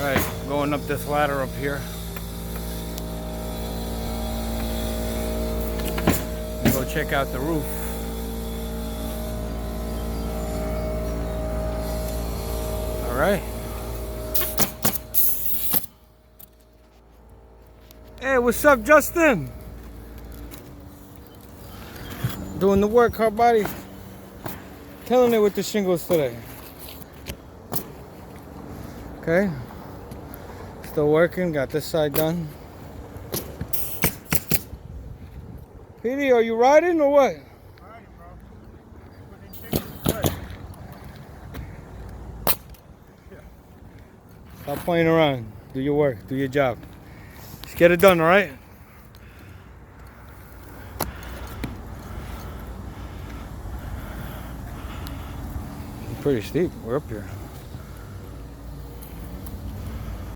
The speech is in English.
Alright, going up this ladder up here. Go check out the roof. Alright. Hey, what's up, Justin? Doing the work, hard body. Killing it with the shingles today. Okay. Still working, got this side done. Petey, are you riding or what? Riding, bro. Putting shingles. Stop playing around. Do your work, do your job. Just get it done, alright? Pretty steep, we're up here.